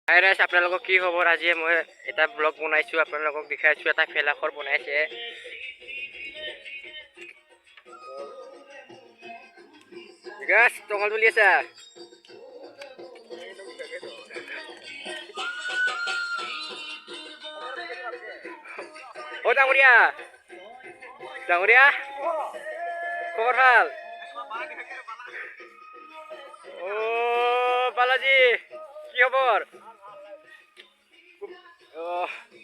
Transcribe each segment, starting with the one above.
হাই ৰাইজ, আপোনালোকক কি খবৰ? আজি মই এটা ব্লগ বনাইছোঁ, আপোনালোকক দেখাইছোঁ। এটা ভেলাঘৰ বনাইছে। বিকাশ টঙাল তুলি আছা? অ' ডাঙৰীয়া, ডাঙৰীয়া খবৰ ভাল? অ' বালাজী কি খবৰ?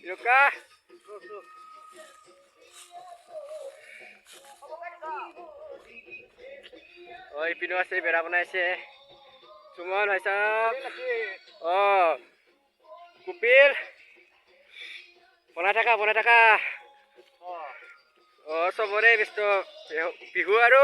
ইৰকা ইপিনো আছে, বেৰা বনাইছে। সুমন ভাই সাহেব, কুপিল বনাই থাকা। চবৰে ব্যস্ত বিহু আৰু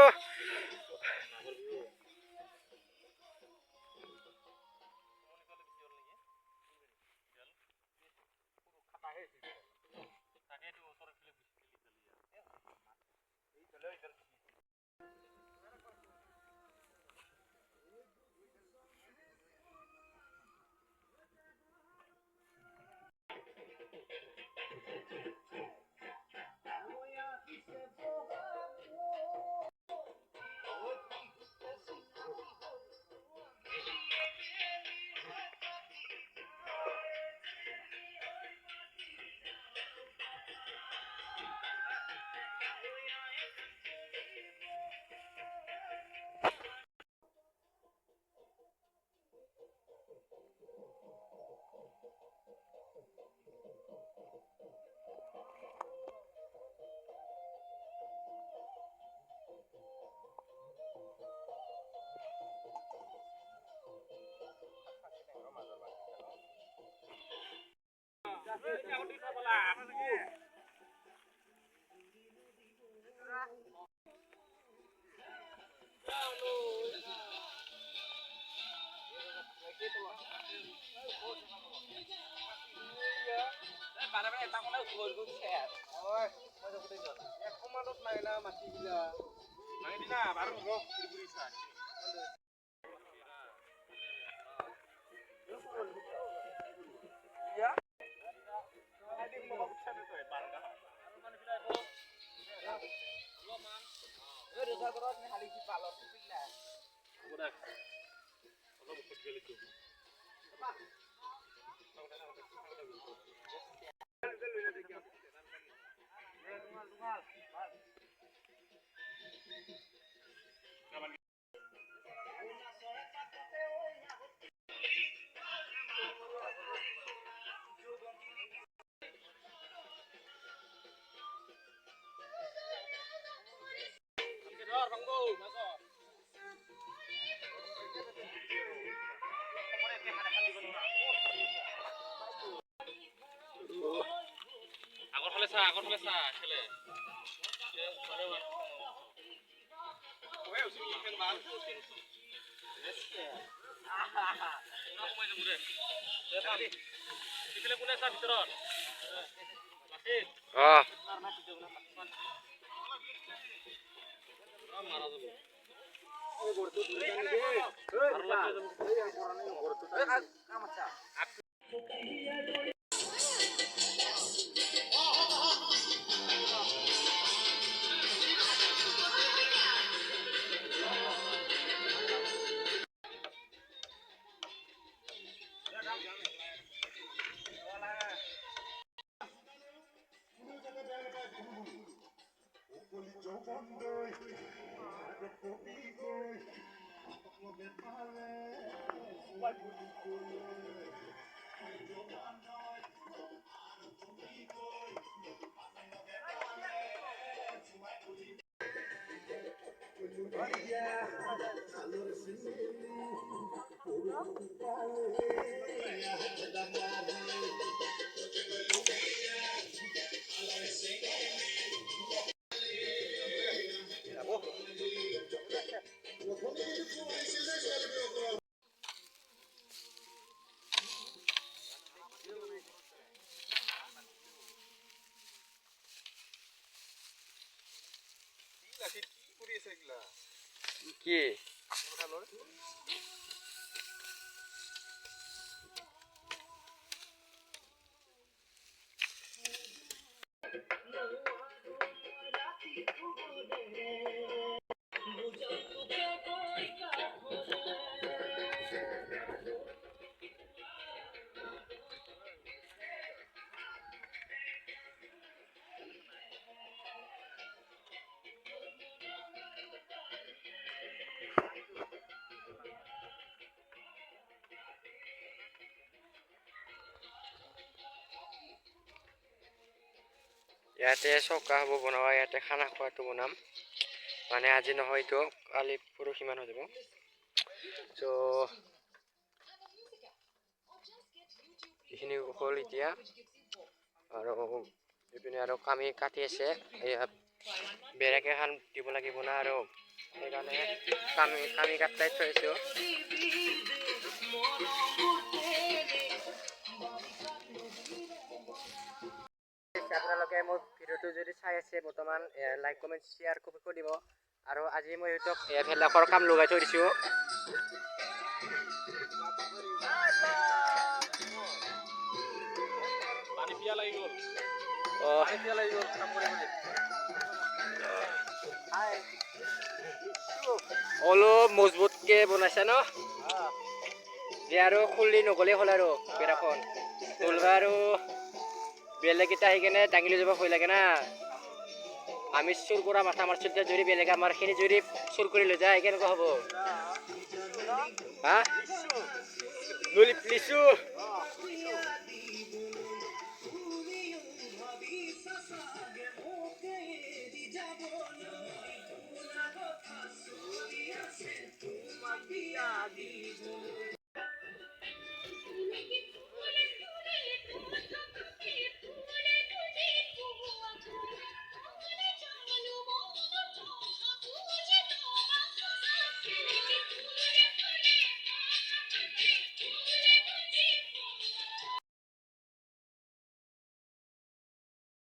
আগৰ ফালে চা খেলে কি ইয়াতে চৌকা হ'ব বনোৱা, ইয়াতে খানা খোৱাটো বনাম মানে আজি নহয়তো কালি পৰহিমান হৈ যাব। চ' এইখিনি হ'ল এতিয়া আৰু এইপিনে আৰু কামি কাটি আছে, এয়া বেলেগ এখন দিব লাগিব না আৰু সেইকাৰণে কামি কাটাই থৈছোঁ। আপোনালোকে মোৰ ভিডিঅ'টো যদি চাই আছে বৰ্তমান লাইক কমেণ্ট শ্বেয়াৰ কৰি দিব। আৰু আজি মই সিহঁতক ভেলাঘৰ কাম লগাই থৈ দিছোঁ। অলপ মজবুতকে বনাইছে ন, যে আৰু খুলি নগ'লে হ'ল আৰু বেৰাখন নলবা আৰু বেলেগকেইটা আহি কেনে দাঙি লৈ যাব ভয় লাগে না। আমি চুৰ কৰা মাথা মাৰছোঁ, যদি বেলেগে আমাৰ খিনি যদি চুৰ কৰি লৈ যায় কেনেকুৱা হ'ব? হা লিচু